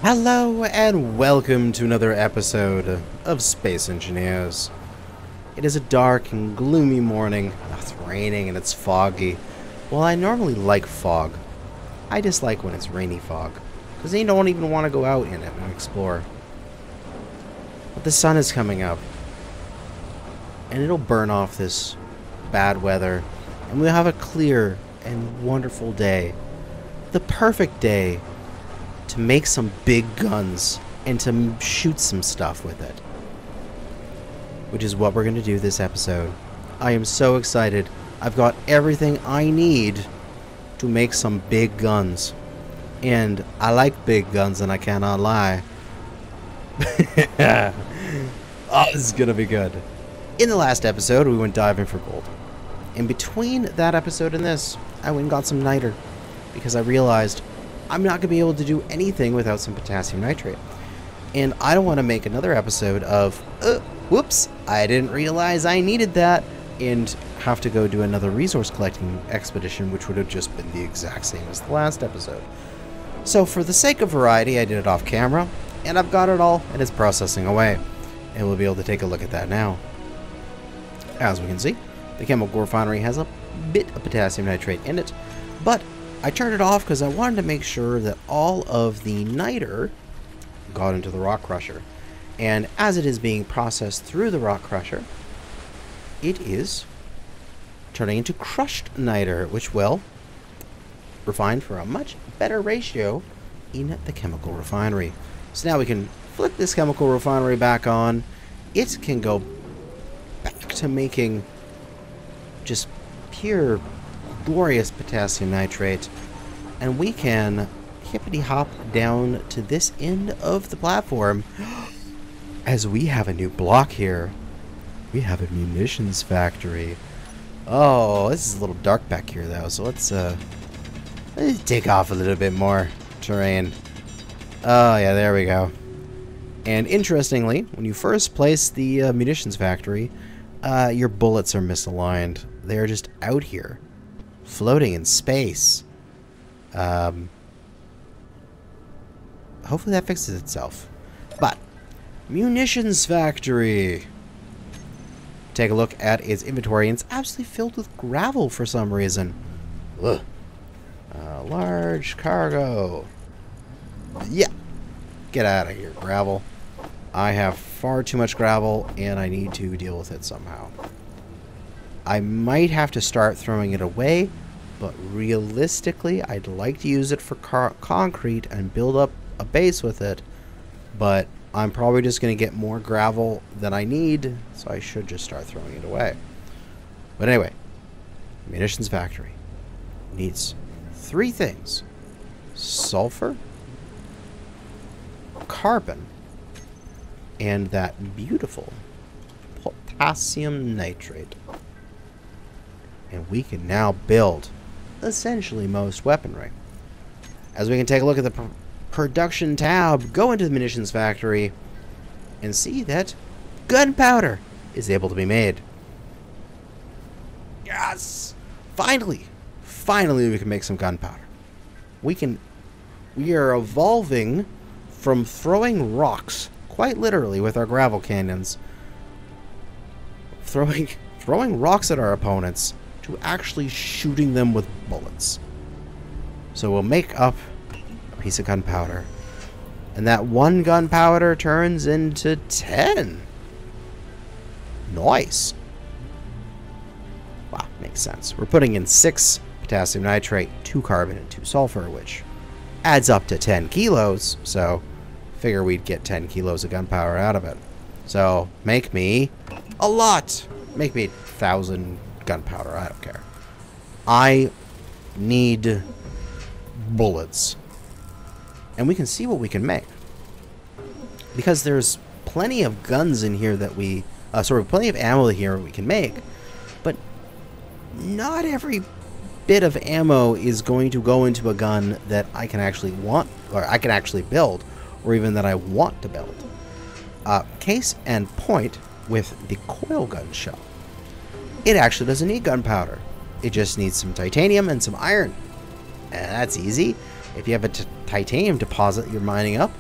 Hello and welcome to another episode of Space Engineers. It is a dark and gloomy morning. It's raining and it's foggy. Well, I normally like fog. I dislike when it's rainy fog, because then you don't even want to go out in it and explore. But the sun is coming up, and it'll burn off this bad weather, and we'll have a clear and wonderful day. The perfect day to make some big guns and to shoot some stuff with it. Which is what we're going to do this episode. I am so excited. I've got everything I need to make some big guns. And I like big guns, and I cannot lie. Oh, this is going to be good. In the last episode, we went diving for gold. In between that episode and this, I went and got some niter, because I realized I'm not going to be able to do anything without some potassium nitrate. And I don't want to make another episode of, whoops, I didn't realize I needed that, and have to go do another resource collecting expedition, which would have just been the exact same as the last episode. So for the sake of variety, I did it off camera, and I've got it all, and it's processing away. And we'll be able to take a look at that now. As we can see, the chemical refinery has a bit of potassium nitrate in it, but I turned it off because I wanted to make sure that all of the niter got into the rock crusher. And as it is being processed through the rock crusher, it is turning into crushed niter, which will refine for a much better ratio in the chemical refinery. So now we can flip this chemical refinery back on. It can go back to making just pure glorious potassium nitrate, and we can hippity hop down to this end of the platform as we have a new block here. We have a munitions factory. Oh, this is a little dark back here though, so let's take off a little bit more terrain. Oh yeah, there we go. And interestingly, when you first place the munitions factory, your bullets are misaligned. They're just out here, floating in space. Hopefully that fixes itself. But Munitions Factory. Take a look at its inventory, and it's absolutely filled with gravel for some reason. Ugh. Large cargo. Yeah. Get out of here, gravel. I have far too much gravel, and I need to deal with it somehow. I might have to start throwing it away, but realistically, I'd like to use it for concrete and build up a base with it. But I'm probably just going to get more gravel than I need, so I should just start throwing it away. But anyway, Munitions Factory needs 3 things: sulfur, carbon, and that beautiful potassium nitrate. And we can now build essentially most weaponry. As we can take a look at the production tab, go into the munitions factory, and see that gunpowder is able to be made. Yes! Finally we can make some gunpowder. We are evolving from throwing rocks, quite literally with our gravel cannons, throwing rocks at our opponents, to actually shooting them with bullets. So we'll make up a piece of gunpowder, and that 1 gunpowder turns into 10. Nice. Wow, makes sense. We're putting in 6 potassium nitrate, 2 carbon, and 2 sulfur, which adds up to 10 kilos, so figure we'd get 10 kilos of gunpowder out of it. So make me a lot. Make me 1,000 gunpowder, I don't care. I need bullets. And we can see what we can make. Because there's plenty of guns in here that we... plenty of ammo here we can make. But not every bit of ammo is going to go into a gun that I can actually build, or even that I want to build. Case and point with the coil gun shell. It actually doesn't need gunpowder. It just needs some titanium and some iron. And that's easy. If you have a titanium deposit you're mining up,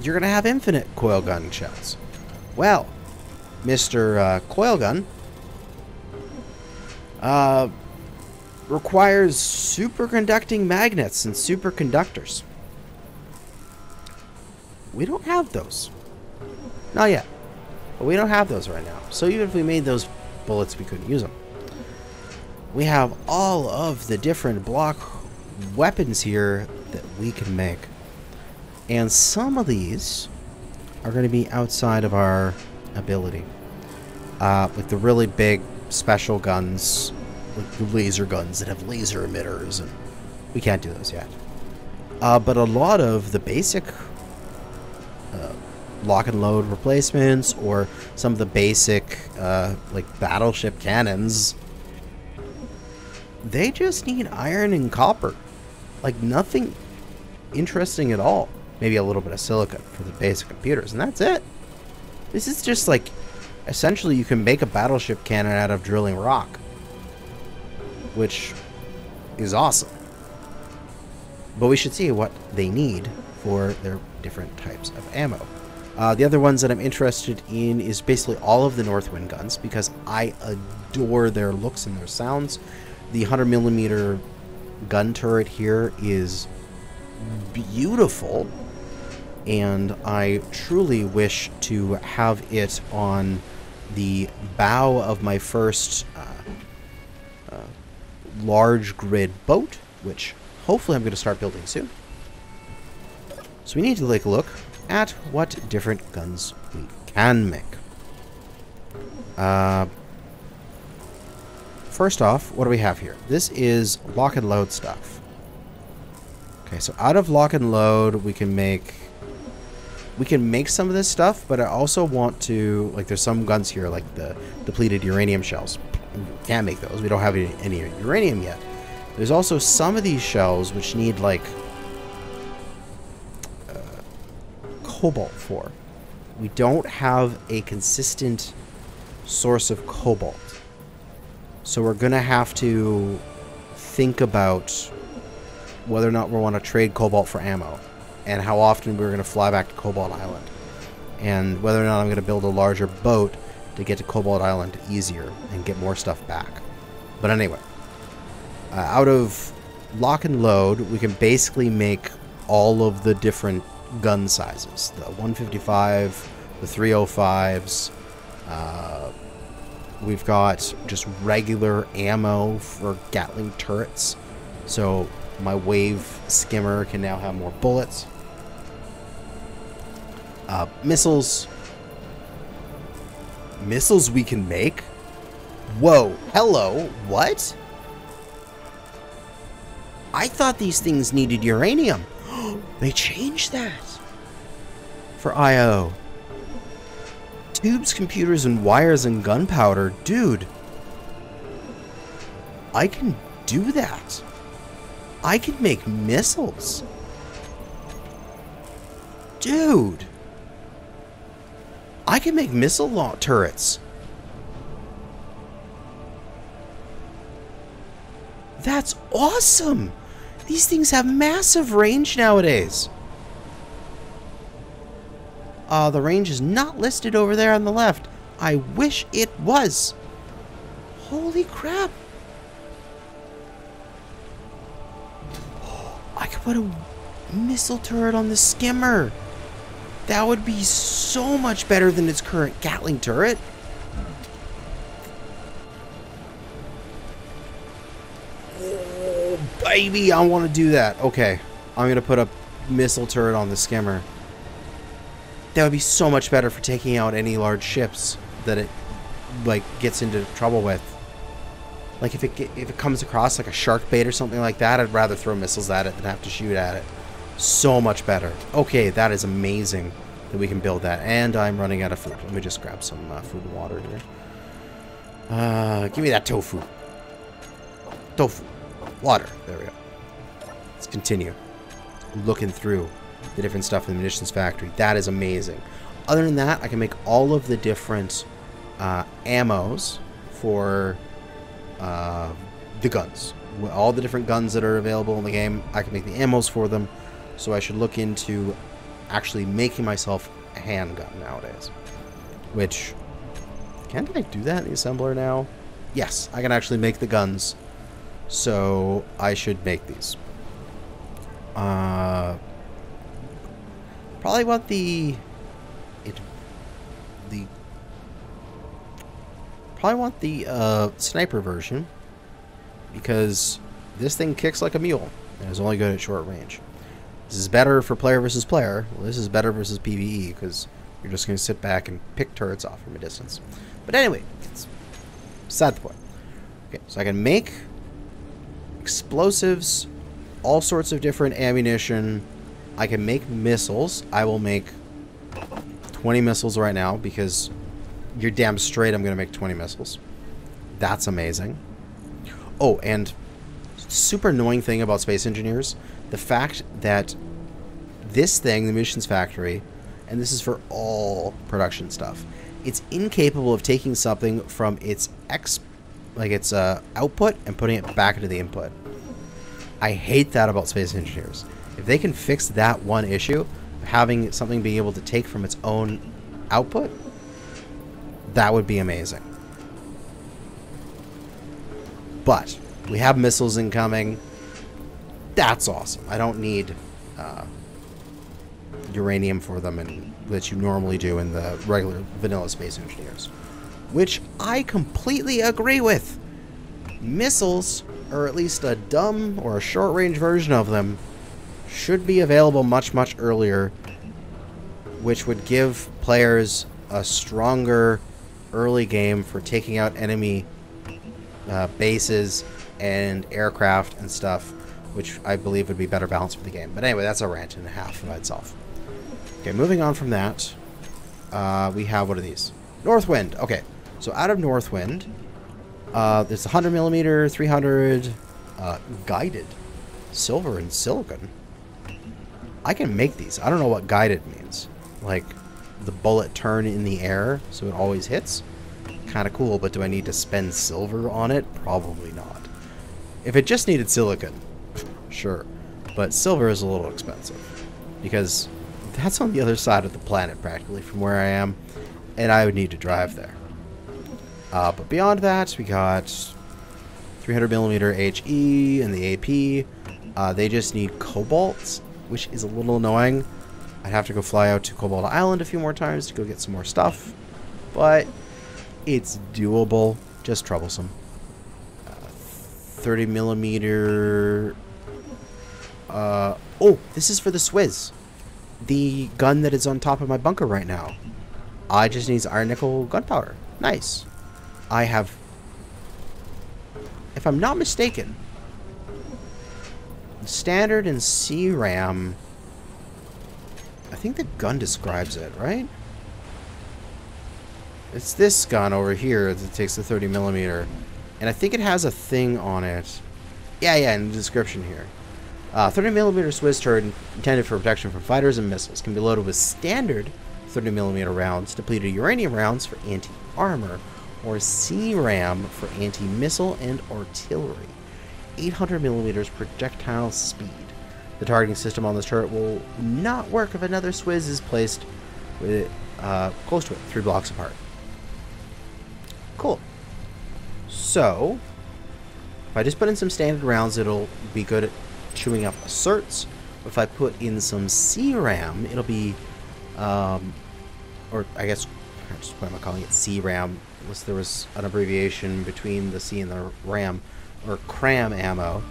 you're going to have infinite coil gun shells. Well, Mr. Coil Gun requires superconducting magnets and superconductors. We don't have those. Not yet. But we don't have those right now. So even if we made those bullets, we couldn't use them. We have all of the different block weapons here that we can make. And some of these are going to be outside of our ability. Like the really big special guns, like the laser guns that have laser emitters, and we can't do those yet. But a lot of the basic lock and load replacements, or some of the basic like Battleship Cannons, they just need iron and copper. Like nothing interesting at all. Maybe a little bit of silicon for the basic computers, and that's it. This is just like, essentially you can make a battleship cannon out of drilling rock, which is awesome. But we should see what they need for their different types of ammo. The other ones that I'm interested in is basically all of the Northwind guns, because I adore their looks and their sounds. The 100mm gun turret here is beautiful, and I truly wish to have it on the bow of my first large grid boat, which hopefully I'm going to start building soon. So we need to take a look at what different guns we can make. First off, what do we have here? This is lock and load stuff. Okay, so out of lock and load, we can make some of this stuff, but I also want to, like, there's some guns here, like the depleted uranium shells. We can't make those. We don't have any uranium yet. There's also some of these shells which need, like, cobalt for. We don't have a consistent source of cobalt. So we're going to have to think about whether or not we want to trade cobalt for ammo, and how often we're going to fly back to Cobalt Island, and whether or not I'm going to build a larger boat to get to Cobalt Island easier and get more stuff back. But anyway, out of lock and load, we can basically make all of the different gun sizes. The 155, the 305s, we've got just regular ammo for Gatling turrets, so my wave skimmer can now have more bullets. Missiles we can make. Whoa, hello, what? I thought these things needed uranium. They changed that for I/O. Tubes, computers, and wires and gunpowder. Dude, I can do that. I can make missiles. Dude, I can make missile turrets. That's awesome. These things have massive range nowadays. The range is not listed over there on the left. I wish it was. Holy crap. I could put a missile turret on the skimmer. That would be so much better than its current Gatling turret. Oh, baby, I want to do that. Okay, I'm going to put a missile turret on the skimmer. That would be so much better for taking out any large ships that it, like, gets into trouble with. Like, if it comes across like a shark bait or something like that, I'd rather throw missiles at it than have to shoot at it. So much better. Okay, that is amazing that we can build that. And I'm running out of food. Let me just grab some food and water here. Give me that tofu. Tofu. Water. There we go. Let's continue looking through the different stuff in the Munitions Factory. That is amazing. Other than that, I can make all of the different ammos for the guns. All the different guns that are available in the game, I can make the ammos for them. So I should look into actually making myself a handgun nowadays. Which, can't I do that in the assembler now? Yes, I can actually make the guns. So I should make these. Probably want the sniper version, because this thing kicks like a mule and is only good at short range. This is better for player versus player. Well, this is better versus PvE, because you're just going to sit back and pick turrets off from a distance. But anyway, it's beside the point. Okay, so I can make explosives, all sorts of different ammunition. I can make missiles. I will make 20 missiles right now, because you're damn straight I'm going to make 20 missiles. That's amazing. Oh, and super annoying thing about Space Engineers, the fact that this thing, the Munitions Factory, and this is for all production stuff, it's incapable of taking something from its output and putting it back into the input. I hate that about Space Engineers. If they can fix that one issue, having something being able to take from its own output, that would be amazing. But we have missiles incoming. That's awesome. I don't need uranium for them, and that you normally do in the regular vanilla Space Engineers, which I completely agree with. Missiles, or at least a dumb or a short-range version of them, should be available much, much earlier, which would give players a stronger early game for taking out enemy bases and aircraft and stuff, which I believe would be better balanced for the game. But anyway, that's a rant and a half by itself. Okay, moving on from that, we have, what are these? Northwind. Okay, so out of Northwind, there's 100mm, 300, guided, silver and silicon. I can make these. I don't know what guided means. Like, the bullet turn in the air so it always hits? Kind of cool, but do I need to spend silver on it? Probably not. If it just needed silicon, sure. But silver is a little expensive, because that's on the other side of the planet, practically, from where I am, and I would need to drive there. But beyond that, we got 300mm HE and the AP. They just need cobalt, which is a little annoying. I'd have to go fly out to Cobalt Island a few more times to go get some more stuff, but it's doable, just troublesome. 30mm. Oh, this is for the Swizz, the gun that is on top of my bunker right now. I just need iron nickel gunpowder. Nice. I have, if I'm not mistaken, the standard and CRAM. I think the gun describes it, right? It's this gun over here that takes the 30mm. And I think it has a thing on it. Yeah, in the description here. 30mm Swiss turret intended for protection from fighters and missiles. Can be loaded with standard 30mm rounds, depleted uranium rounds for anti-armor, or CRAM for anti-missile and artillery. 800mm projectile speed. The targeting system on this turret will not work if another Swizz is placed with it, close to it, 3 blocks apart. Cool. So, if I just put in some standard rounds, it'll be good at chewing up asserts. If I put in some CRAM, it'll be, or I guess, what am I calling it? CRAM, unless there was an abbreviation between the C and the RAM, or CRAM ammo.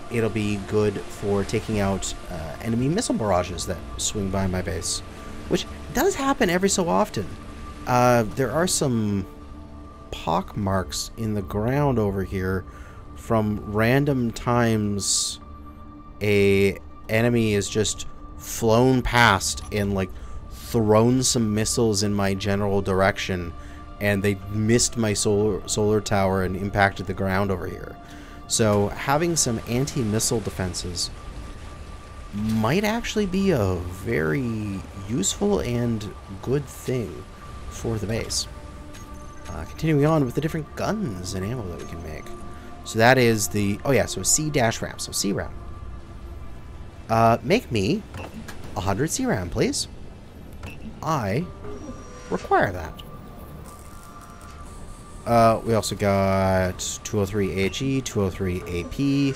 It'll be good for taking out enemy missile barrages that swing by my base, which does happen every so often. There are some pock marks in the ground over here from random times a enemy is just flown past and like thrown some missiles in my general direction, and they missed my solar tower and impacted the ground over here. So having some anti-missile defenses might actually be a very useful and good thing for the base. Continuing on with the different guns and ammo that we can make. So that is the, oh yeah, so C-RAM, so C-RAM. Make me 100 CRAM, please. I require that. We also got 203 HE, 203 AP,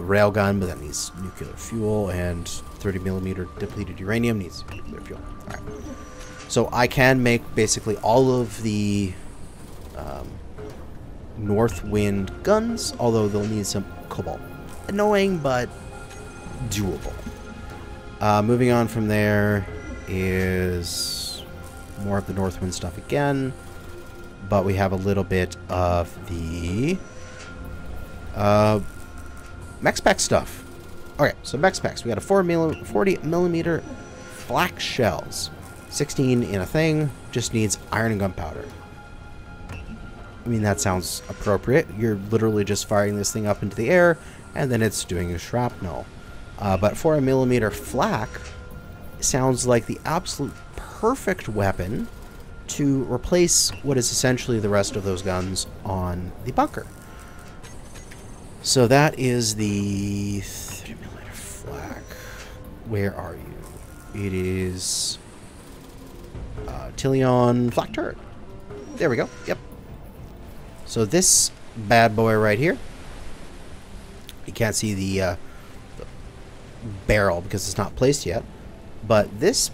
railgun, but that needs nuclear fuel, and 30mm depleted uranium needs nuclear fuel. Alright. So I can make basically all of the North Wind guns, although they'll need some cobalt. Annoying, but doable. Moving on from there is more of the North Wind stuff again, but we have a little bit of the mech spec stuff. Okay, so mech specs. We got a 40mm flak shells. 16 in a thing, just needs iron and gunpowder. I mean, that sounds appropriate. You're literally just firing this thing up into the air, and then it's doing a shrapnel. But 40mm flak sounds like the absolute perfect weapon to replace what is essentially the rest of those guns on the bunker. So that is the 30mm flak. Where are you? It is Tillion flak turret. There we go. Yep. So this bad boy right here, you can't see the barrel because it's not placed yet, but this,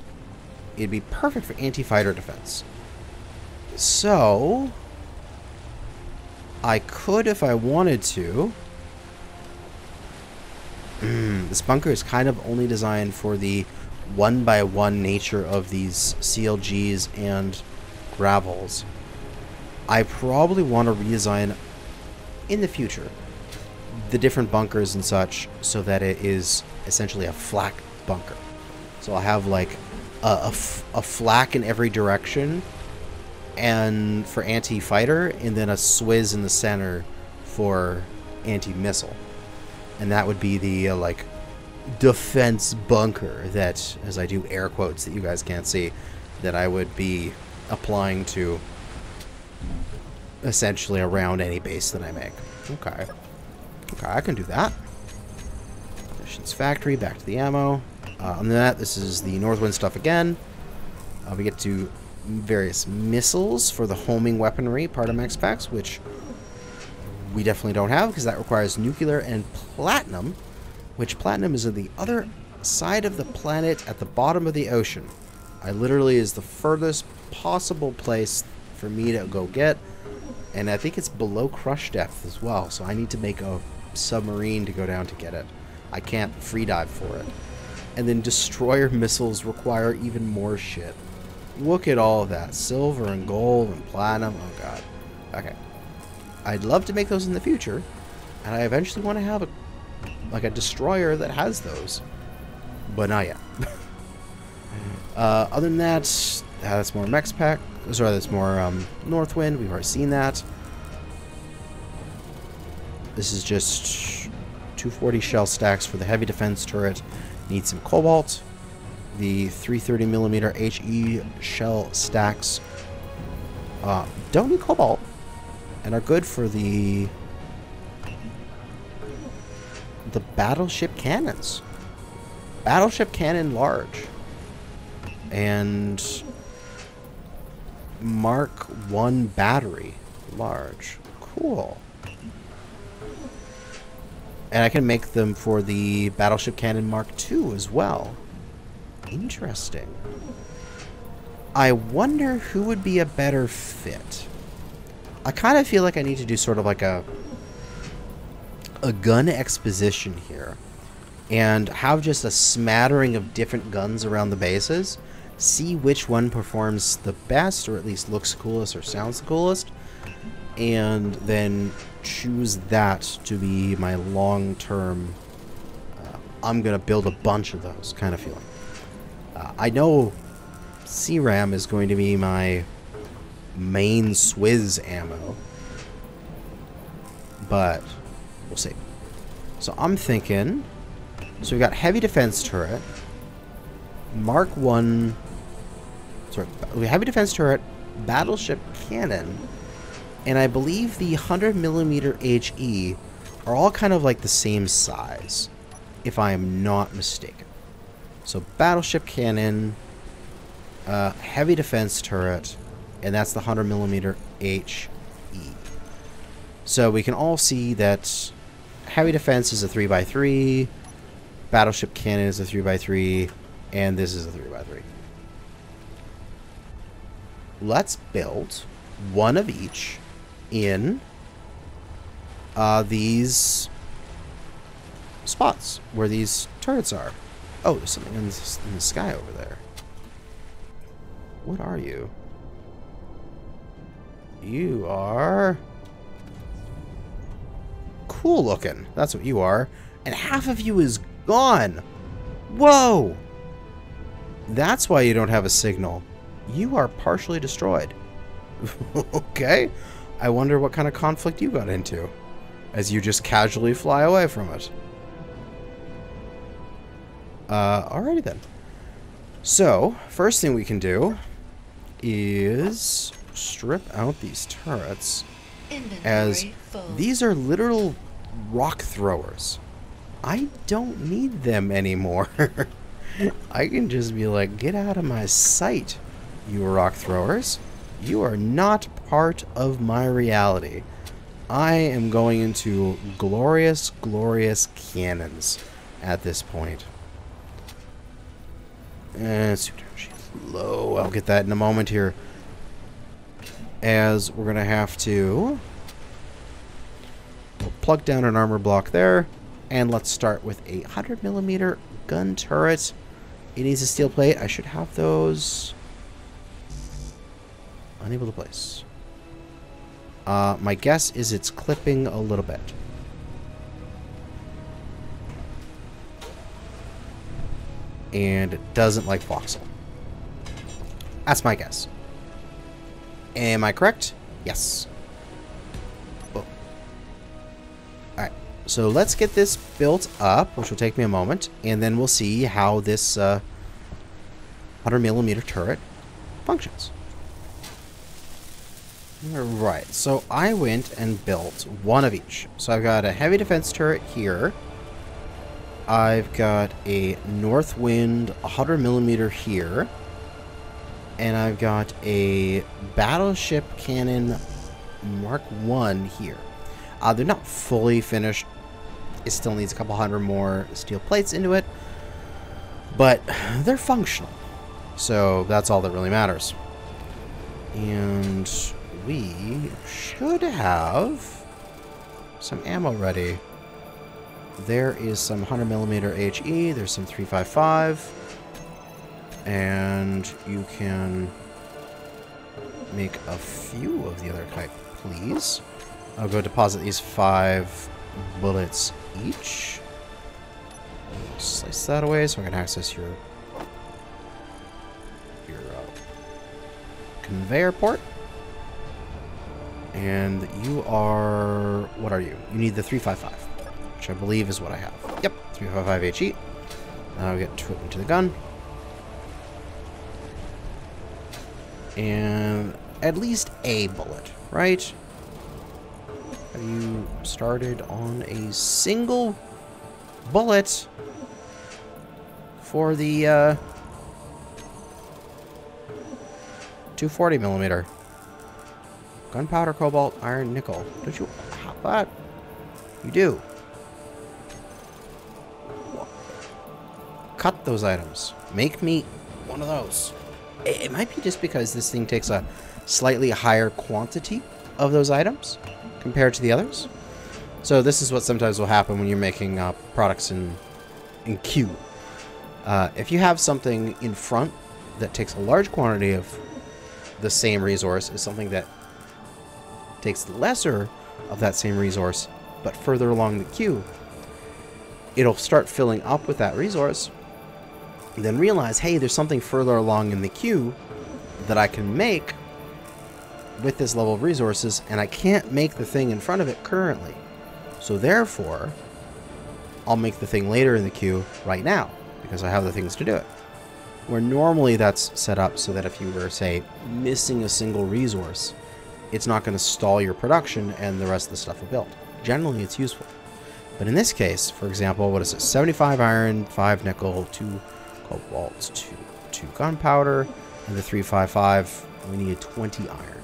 it'd be perfect for anti-fighter defense. So I could, if I wanted to. This bunker is kind of only designed for the 1x1 nature of these CLGs and gravels. I probably want to redesign in the future the different bunkers and such so that it is essentially a flak bunker. So I'll have like a flak in every direction and for anti-fighter, and then a Swizz in the center for anti-missile. And that would be the like defense bunker that, as I do air quotes that you guys can't see, that I would be applying to essentially around any base that I make. Okay. Okay, I can do that. Munitions Factory, back to the ammo. Other than that, this is the Northwind stuff again. We get to various missiles for the homing weaponry part of mech specs, which we definitely don't have because that requires nuclear and platinum, which platinum is on the other side of the planet at the bottom of the ocean. I literally is the furthest possible place for me to go get, and I think it's below crush depth as well, so I need to make a submarine to go down to get it. I can't free dive for it. And then destroyer missiles require even more shit. Look at all of that. Silver and gold and platinum. Oh god. Okay. I'd love to make those in the future, and I eventually want to have a destroyer that has those. But not yet. Other than that, that's more mech spec. Sorry, that's more Northwind. We've already seen that. This is just 240 shell stacks for the heavy defense turret. Need some cobalt. The 330mm HE shell stacks don't need cobalt and are good for the Battleship cannons. Battleship Cannon large. And Mark 1 battery large. Cool. And I can make them for the Battleship Cannon Mark II as well. Interesting. I wonder who would be a better fit. I kind of feel like I need to do sort of like a gun exposition here and have just a smattering of different guns around the bases, see which one performs the best, or at least looks coolest or sounds the coolest, and then choose that to be my long-term I'm gonna build a bunch of those kind of feeling. I know CRAM is going to be my main Swizz ammo, but we'll see. So I'm thinking, so we've got heavy defense turret, Mark 1, sorry, we have heavy defense turret, Battleship Cannon, and I believe the 100mm HE are all kind of like the same size. if I am not mistaken. So Battleship Cannon, heavy defense turret, and that's the 100mm HE. So we can all see that heavy defense is a 3x3, Battleship Cannon is a 3x3, and this is a 3x3. Let's build one of each in these spots where these turrets are. Oh, there's something in the sky over there. What are you? You are cool looking. That's what you are. And half of you is gone. Whoa! That's why you don't have a signal. You are partially destroyed. Okay. I wonder what kind of conflict you got into as you just casually fly away from it. Alrighty then. So, first thing we can do is strip out these turrets, as these are literal rock throwers. I don't need them anymore. I can just be like, get out of my sight, you rock throwers. You are not part of my reality. I am going into glorious, glorious cannons at this point. And she's low. I'll get that in a moment here. As we're going to have to plug down an armor block there. And let's start with a 100mm gun turret. It needs a steel plate. I should have those. Unable to place. My guess is it's clipping a little bit. And it doesn't like voxel. That's my guess. Am I correct? Yes. Oh. Alright, so let's get this built up, which will take me a moment, and then we'll see how this 100mm turret functions. Alright, so I went and built one of each. So I've got a heavy defense turret here. I've got a north wind 100mm here. And I've got a Battleship Cannon Mark 1 here. They're not fully finished. It still needs a couple hundred more steel plates into it. But they're functional. So that's all that really matters. And we should have some ammo ready. There is some 100mm HE. There's some 355. And you can make a few of the other type, please. I'll go deposit these 5 bullets each. Slice that away so I can access your conveyor port. And you are... what are you? You need the 355, which I believe is what I have. Yep, 355 HE. Now I'll get into the gun. And at least a bullet, right? Have you started on a single bullet for the 240mm? Gunpowder, cobalt, iron, nickel. Don't you have that? You do. Cut those items. Make me one of those. It might be just because this thing takes a slightly higher quantity of those items compared to the others. So this is what sometimes will happen when you're making products in queue. If you have something in front that takes a large quantity of the same resource as something that takes lesser of that same resource, but further along the queue, it'll start filling up with that resource, then realize, hey, there's something further along in the queue that I can make with this level of resources, and I can't make the thing in front of it currently. So therefore, I'll make the thing later in the queue right now, because I have the things to do it. Where normally that's set up so that if you were, say, missing a single resource, it's not going to stall your production and the rest of the stuff will build. Generally, it's useful. But in this case, for example, what is it? 75 iron, 5 nickel, 2 cobalt, 2 gunpowder, and the 355, we needed 20 iron.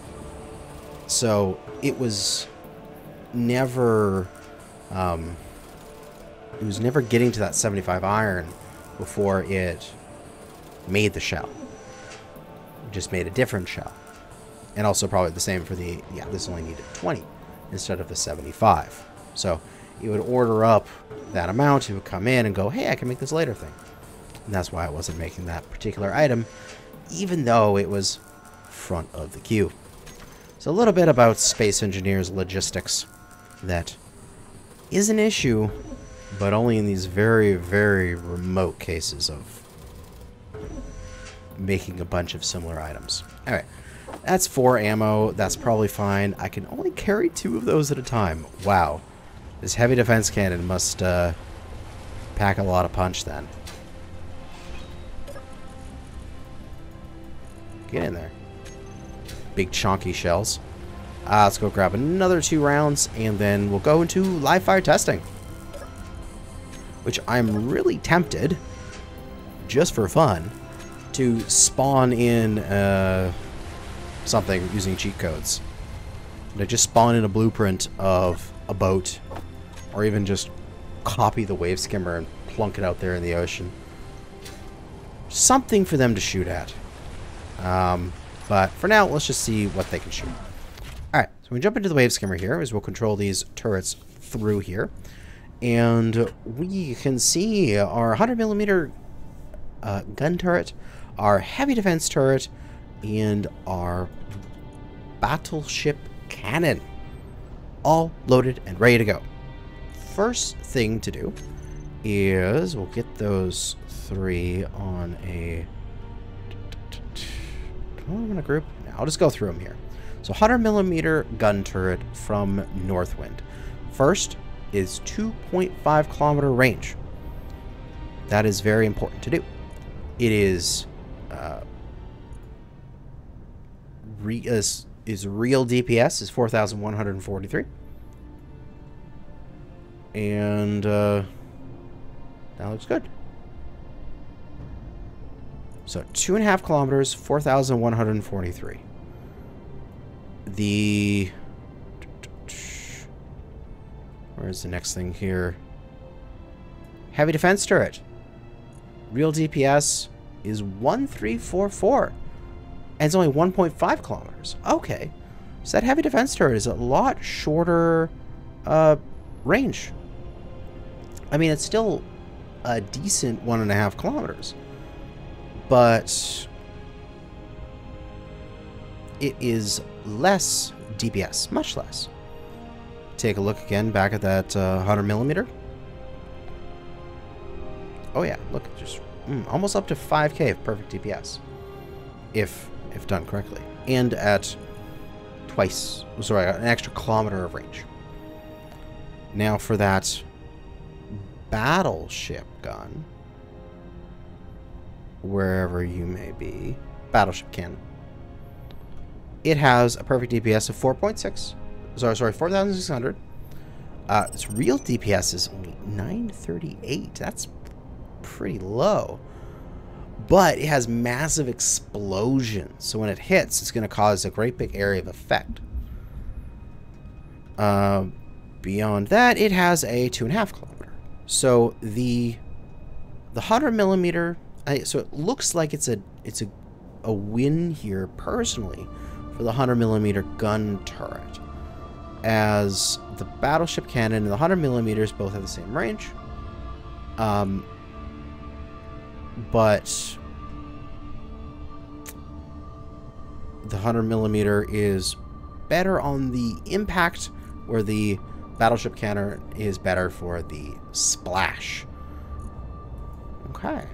So it was never, getting to that 75 iron before it made the shell. It just made a different shell. And also probably the same for the, yeah, this only needed 20 instead of the 75. So it would order up that amount, it would come in and go, hey, I can make this later thing. And that's why I wasn't making that particular item, even though it was front of the queue. So a little bit about Space Engineers logistics that is an issue, but only in these very, very remote cases of making a bunch of similar items. Alright, that's 4 ammo. That's probably fine. I can only carry 2 of those at a time. Wow. This heavy defense cannon must pack a lot of punch then. Get in there. Big chonky shells. Let's go grab another 2 rounds, and then we'll go into live fire testing. Which I'm really tempted, just for fun, to spawn in something using cheat codes. To just spawn in a blueprint of a boat, or even just copy the wave skimmer and plunk it out there in the ocean. Something for them to shoot at. But for now, let's just see what they can shoot. Alright, so we jump into the wave skimmer here, as we'll control these turrets through here. And we can see our 100mm gun turret, our heavy defense turret, and our Battleship Cannon. All loaded and ready to go. First thing to do is we'll get those 3 on a... I'm going to group. Now I'll just go through them here. So 100mm gun turret from Northwind. First is 2.5 kilometer range. That is very important to do. It is real DPS is 4,143. And that looks good. So 2.5 kilometers, 4,143. Where's the next thing here? Heavy defense turret. Real DPS is 1,344. And it's only 1.5 kilometers. Okay. So that heavy defense turret is a lot shorter range. I mean, it's still a decent 1.5 kilometers. But it is less DPS, much less. Take a look again back at that 100mm. Oh yeah, look, just almost up to 5k of perfect DPS, if done correctly, and at an extra kilometer of range. Now for that Battleship Gun, wherever you may be, Battleship Cannon. It has a perfect DPS of 4.6. Sorry, 4,600. Its real DPS is only 938. That's pretty low. But it has massive explosions. So when it hits, it's going to cause a great big area of effect. Beyond that, it has a 2.5 kilometer. So the 100mm... so it looks like it's a win here, personally, for the 100mm gun turret. As the Battleship Cannon and the 100mm both have the same range. But the 100mm is better on the impact, where the Battleship Cannon is better for the splash. Okay.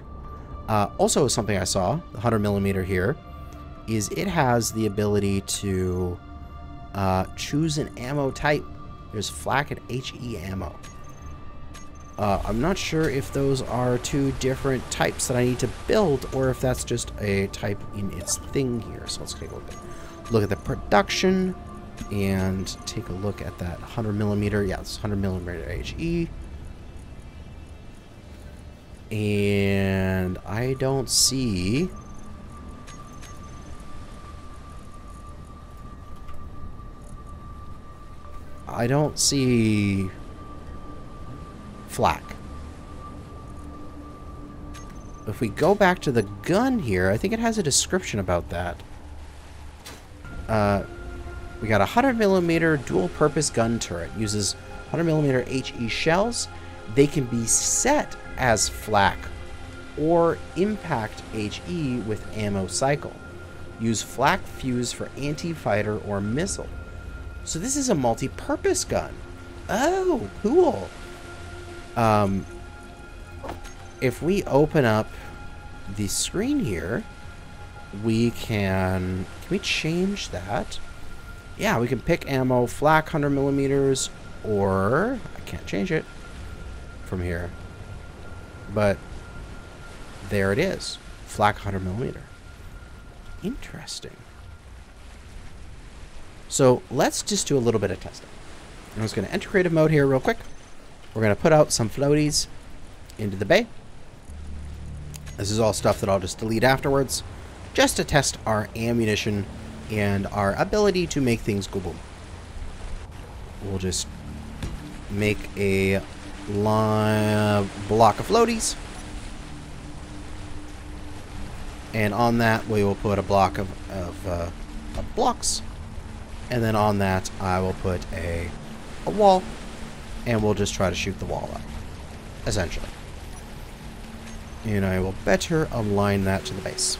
Also, something I saw, the 100mm here, is it has the ability to choose an ammo type. There's flak and HE ammo. I'm not sure if those are 2 different types that I need to build, or if that's just a type in its thing here. So let's take a look at the production and take a look at that 100mm. Yeah, it's 100mm HE. And I don't see... flak. If we go back to the gun here, I think it has a description about that. We got a 100mm dual-purpose gun turret. Uses 100mm HE shells. They can be set as flak or impact HE with ammo cycle. Use flak fuse for anti-fighter or missile. So this is a multi-purpose gun. Oh, cool. If we open up the screen here, we can we change that? Yeah, we can pick ammo, flak 100mm, or I can't change it from here. But there it is, flak 100mm. Interesting. So let's just do a little bit of testing. I'm just going to enter creative mode here real quick. We're going to put out some floaties into the bay. This is all stuff that I'll just delete afterwards, just to test our ammunition and our ability to make things go boom. We'll just make a block of floaties. And on that, we will put a block of blocks. And then on that, I will put a wall. And we'll just try to shoot the wall up, essentially. And I will better align that to the base.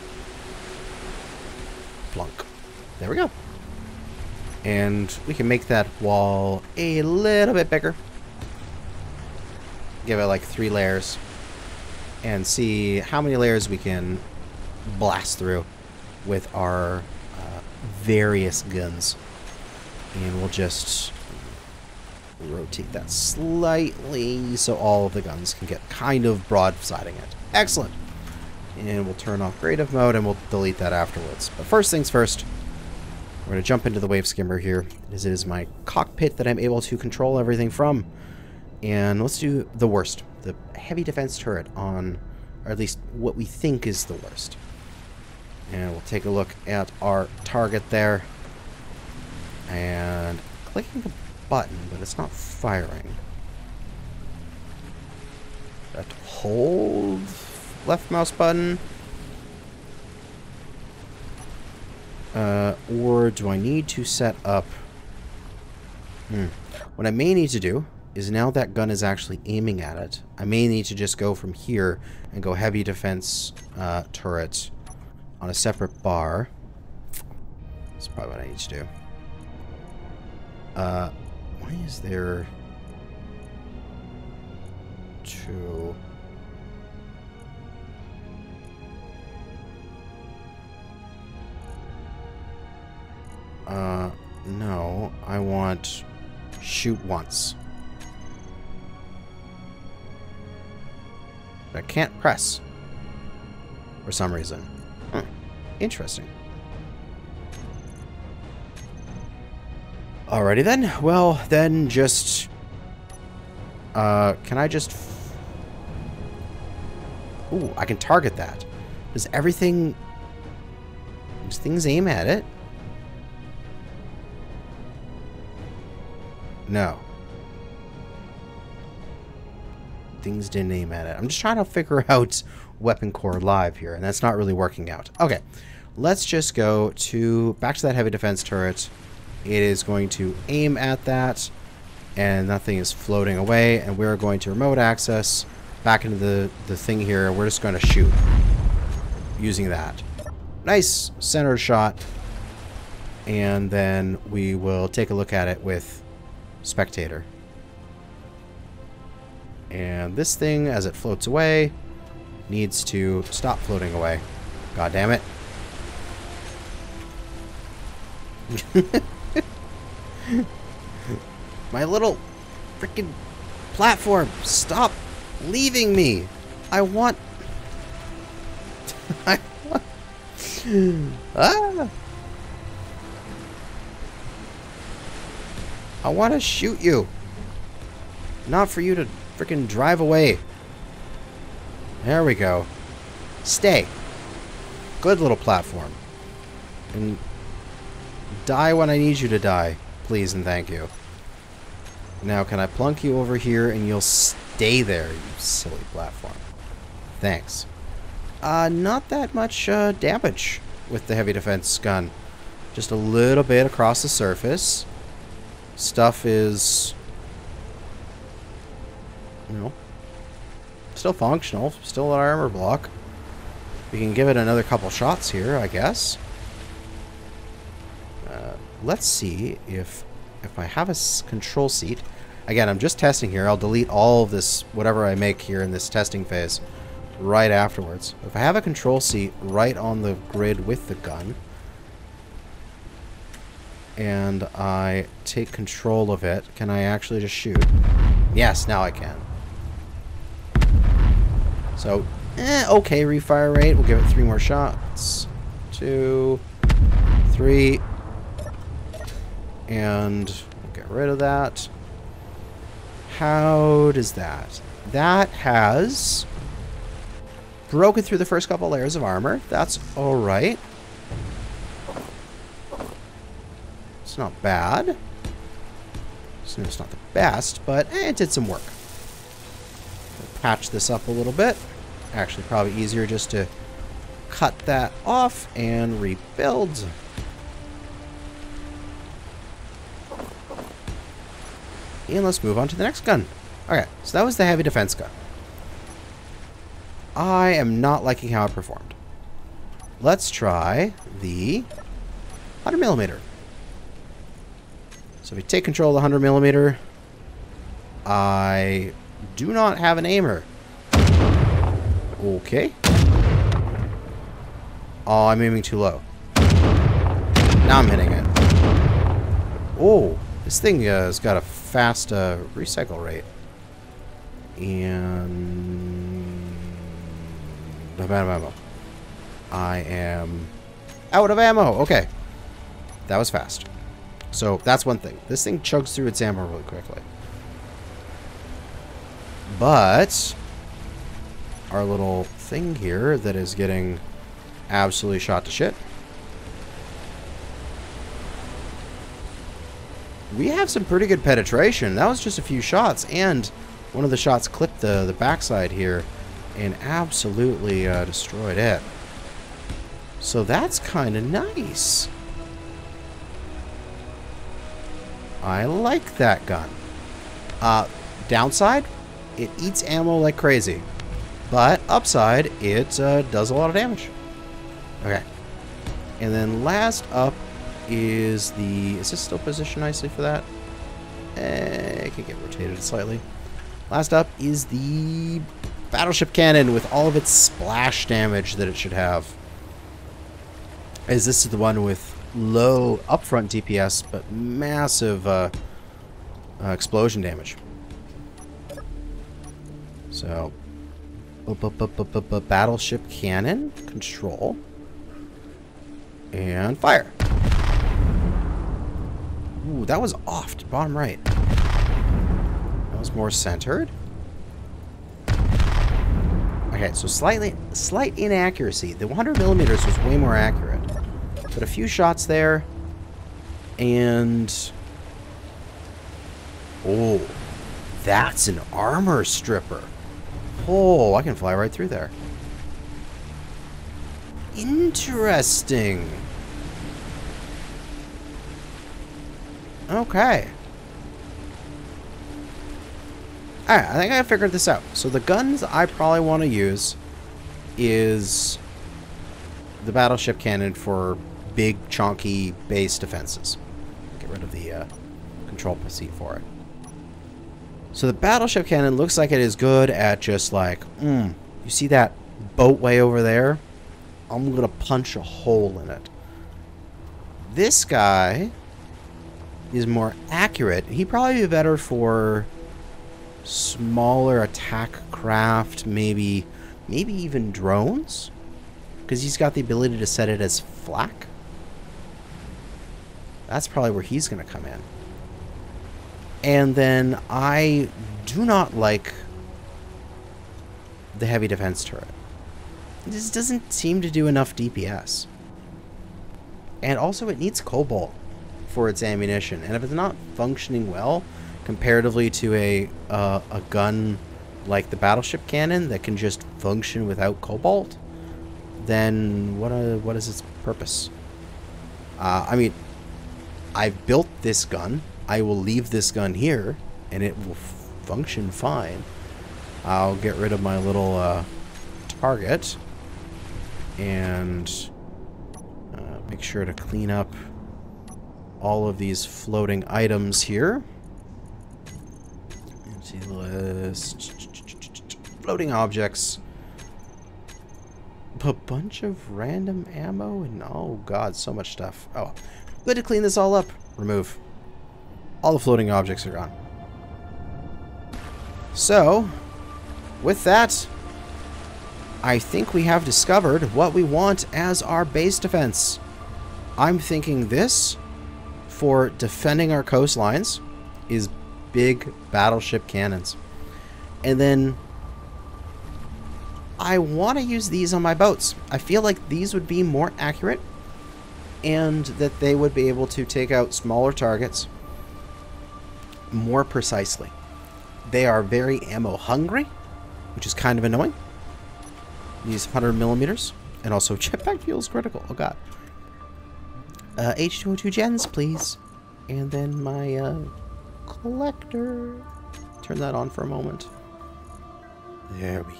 Plunk. There we go. And we can make that wall a little bit bigger. Give it like 3 layers. And see how many layers we can blast through with our various guns. And we'll just rotate that slightly so all of the guns can get kind of broadsiding it. Excellent. And we'll turn off creative mode and we'll delete that afterwards. But first things first, we're going to jump into the wave skimmer here, as it is my cockpit that I'm able to control everything from. And let's do the worst, the heavy defense turret on, or at least what we think is the worst. And we'll take a look at our target there. And clicking the button, but it's not firing. That hold left mouse button. Or do I need to set up... What I may need to do is, now that gun is actually aiming at it, I may need to just go from here and go heavy defense turret on a separate bar. That's probably what I need to do. Why is there 2? No, I want shoot once. I can't press for some reason. Interesting. Alrighty then. Well, then just... can I just... Ooh, I can target that. Does everything... Does things aim at it? No. Things didn't aim at it. I'm just trying to figure out Weapon Core Live here, and that's not really working out. Okay. Let's just go to... back to that heavy defense turret. It is going to aim at that, and that thing is floating away, and we're going to remote access back into the thing here. We're just going to shoot using that. Nice center shot, and then we will take a look at it with spectator. And this thing, as it floats away, needs to stop floating away. God damn it. My little freaking platform, stop leaving me. I want I want to shoot you, not for you to freaking drive away. There we go. Stay. Good little platform. And die when I need you to die. Please and thank you. Now, can I plunk you over here and you'll stay there, you silly platform. Thanks. Not that much damage with the heavy defense gun. Just a little bit across the surface. Stuff is, you know, still functional. Still an armor block. We can give it another couple shots here, I guess. Let's see if I have a control seat. Again, I'm just testing here. I'll delete all of this, whatever I make here in this testing phase, right afterwards. If I have a control seat right on the grid with the gun, and I take control of it, can I actually just shoot? Yes, now I can. So, okay refire rate. We'll give it 3 more shots. 2, 3. And we'll get rid of that. How does that? That has broken through the first couple layers of armor. That's alright. It's not bad. It's not the best, but it did some work. Patch this up a little bit. Actually, probably easier just to cut that off and rebuild. And let's move on to the next gun. Okay, so that was the heavy defense gun. I am not liking how it performed. Let's try the 100mm. So if we take control of the 100mm, I do not have an aimer. Okay. Oh, I'm aiming too low. Now I'm hitting it. Oh, this thing has got a fast recycle rate. And I'm out of ammo. I am out of ammo. Okay. That was fast. So that's one thing. This thing chugs through its ammo really quickly. But our little thing here that is getting absolutely shot to shit. We have some pretty good penetration. That was just a few shots, and one of the shots clipped the backside here and absolutely destroyed it. So that's kind of nice. I like that gun. Downside, it eats ammo like crazy. But upside, it does a lot of damage. Okay. And then last up is the... Is this still positioned nicely for that? It can get rotated slightly. Last up is the Battleship Cannon with all of its splash damage that it should have. As this is the one with low upfront DPS, but massive explosion damage. So, Battleship Cannon, control, and fire. Ooh, that was off to bottom right. That was more centered. Okay, so slight inaccuracy. The 100mm was way more accurate. But a few shots there, and... Oh, that's an armor stripper. Oh, I can fly right through there. Interesting. Okay. Alright, I think I figured this out. So the guns I probably want to use is the Battleship Cannon for big, chunky base defenses. Get rid of the control seat for it. So the Battleship Cannon looks like it is good at just like, you see that boat way over there? I'm going to punch a hole in it. This guy is more accurate. He'd probably be better for smaller attack craft, maybe even drones, because he's got the ability to set it as flak. That's probably where he's going to come in. And then I do not like the heavy defense turret. It just doesn't seem to do enough DPS. And also it needs cobalt for its ammunition. And if it's not functioning well comparatively to a gun like the Battleship Cannon that can just function without cobalt, then what is its purpose? I mean, I've built this gun. I will leave this gun here, and it will function fine. I'll get rid of my little target, and make sure to clean up all of these floating items here. Empty list. Floating objects. A bunch of random ammo and oh god, so much stuff. Oh, good to clean this all up. Remove. All the floating objects are gone. So, with that, I think we have discovered what we want as our base defense. I'm thinking this, for defending our coastlines, is big battleship cannons. And then I want to use these on my boats. I feel like these would be more accurate and that they would be able to take out smaller targets more precisely. They are very ammo hungry, which is kind of annoying. These 100mm, and also jetpack fuel is critical. Oh god. H202 gens, please. And then my collector. Turn that on for a moment. There we go.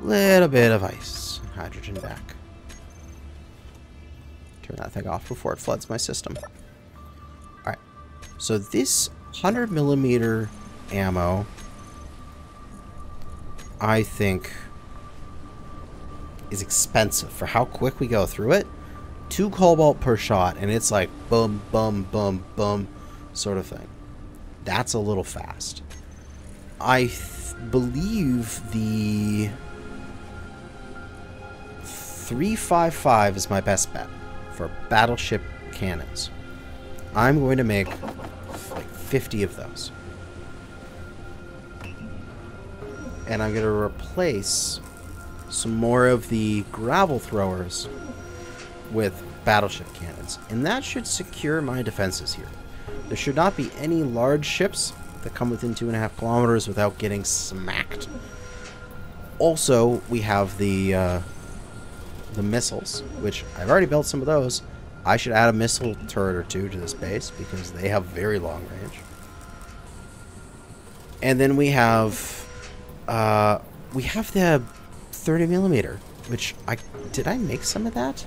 Little bit of ice. Hydrogen back. Turn that thing off before it floods my system. Alright. So this 100mm ammo, I think, is expensive for how quick we go through it. 2 cobalt per shot, and it's like boom, boom, boom, boom sort of thing. That's a little fast. I believe the 355 is my best bet for battleship cannons. I'm going to make like 50 of those. And I'm going to replace some more of the gravel throwers with battleship cannons. And that should secure my defenses here. There should not be any large ships that come within 2.5 kilometers without getting smacked. Also, we have the missiles, which I've already built some of those. I should add a missile turret or two to this base because they have very long range. And then we have the 30mm, which did I make some of that?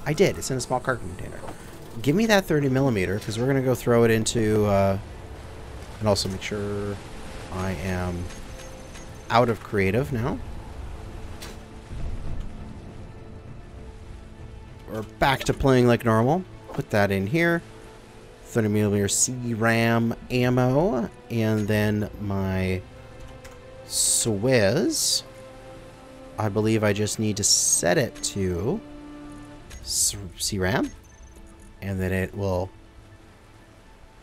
I did. It's in a small cargo container. Give me that 30mm because we're gonna go throw it into and also make sure I am out of creative now. We're back to playing like normal. Put that in here. 30mm CRAM ammo, and then my Swiss. I believe I just need to set it to CRAM, and then it will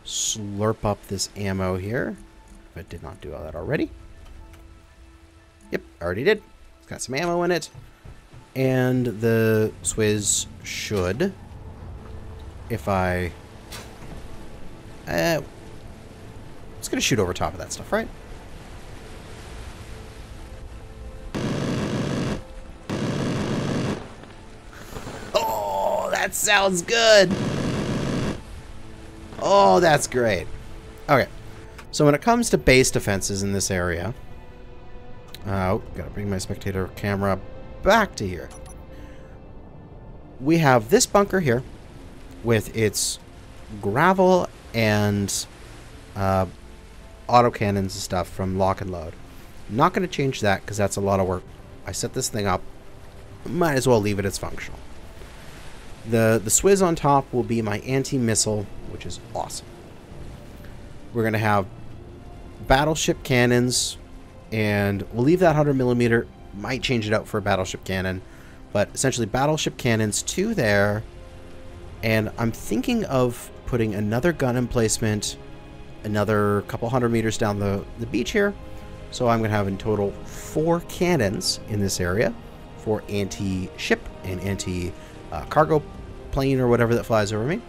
slurp up this ammo here. If it did not do all that already. Yep, already did. It's got some ammo in it. And the Swiss should, if I... it's going to shoot over top of that stuff, right? Oh, that sounds good! Oh, that's great. Okay, so when it comes to base defenses in this area... gotta bring my spectator camera back to here. We have this bunker here with its gravel and autocannons and stuff from lock and load. I'm not going to change that because that's a lot of work. I set this thing up. Might as well leave it as functional. The Swiss on top will be my anti-missile, which is awesome. We're going to have battleship cannons, and we'll leave that 100mm. Might change it out for a battleship cannon, but essentially battleship cannons 2 there, and I'm thinking of putting another gun emplacement another couple 100 meters down the beach here, So I'm going to have in total 4 cannons in this area for anti-ship and anti-cargo plane or whatever that flies over me.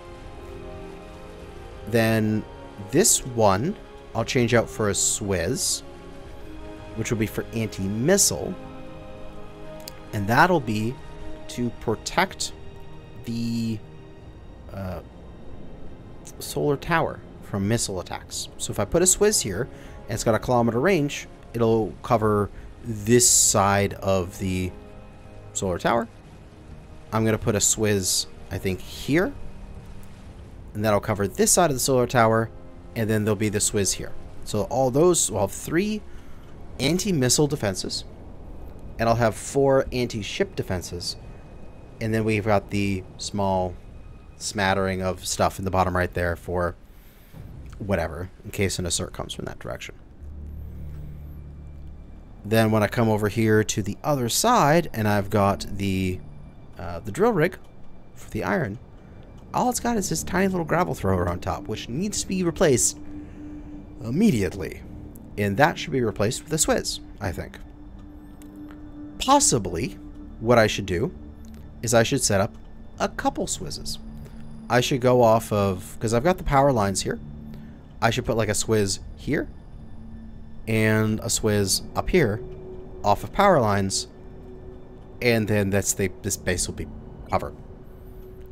Then this one I'll change out for a Swizz, which will be for anti-missile. And that'll be to protect the solar tower from missile attacks. So if I put a Swizz here, and it's got a kilometer range, it'll cover this side of the solar tower. I'm going to put a Swizz, I think, here. And that'll cover this side of the solar tower. And then there'll be the Swizz here. So all those will have 3 anti-missile defenses. And I'll have 4 anti-ship defenses. And then we've got the small smattering of stuff in the bottom right there for whatever, in case an assert comes from that direction. Then when I come over here to the other side, and I've got the drill rig for the iron, all it's got is this tiny little gravel thrower on top, which needs to be replaced immediately. And that should be replaced with a Swizz, I think. Possibly, what I should do is I should set up a couple Swizzes. I should go off of, because I've got the power lines here, I should put like a Swizz here and a Swizz up here off of power lines, and then this base will be covered.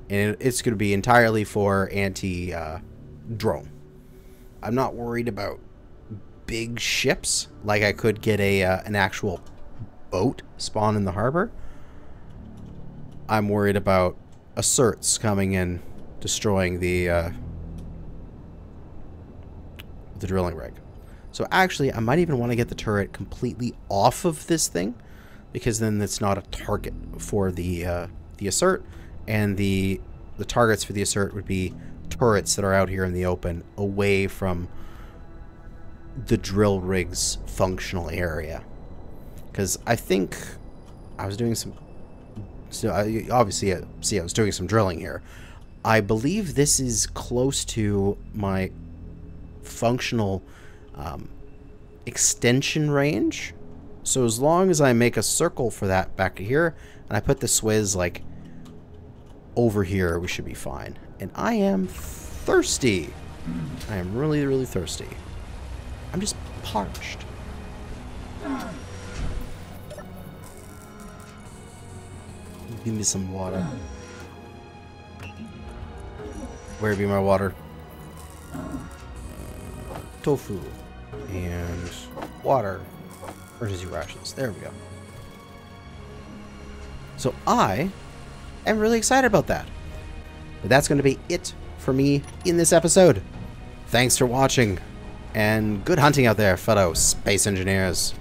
And it's going to be entirely for anti-drone. I'm not worried about big ships, like I could get an actual boat spawn in the harbor. I'm worried about asserts coming in, destroying the drilling rig. So actually, I might even want to get the turret completely off of this thing, because then it's not a target for the assert, and the targets for the assert would be turrets that are out here in the open, away from the drill rig's functional area. Because I think I was doing some... So obviously, see, I was doing some drilling here. I believe this is close to my functional extension range. So as long as I make a circle for that back here, and I put the Swizz like over here, we should be fine. And I am thirsty. I am really, really thirsty. I'm just parched. Give me some water. Where be my water? Tofu. And water. Emergency rations. There we go. So I am really excited about that. But that's going to be it for me in this episode. Thanks for watching. And good hunting out there, fellow space engineers.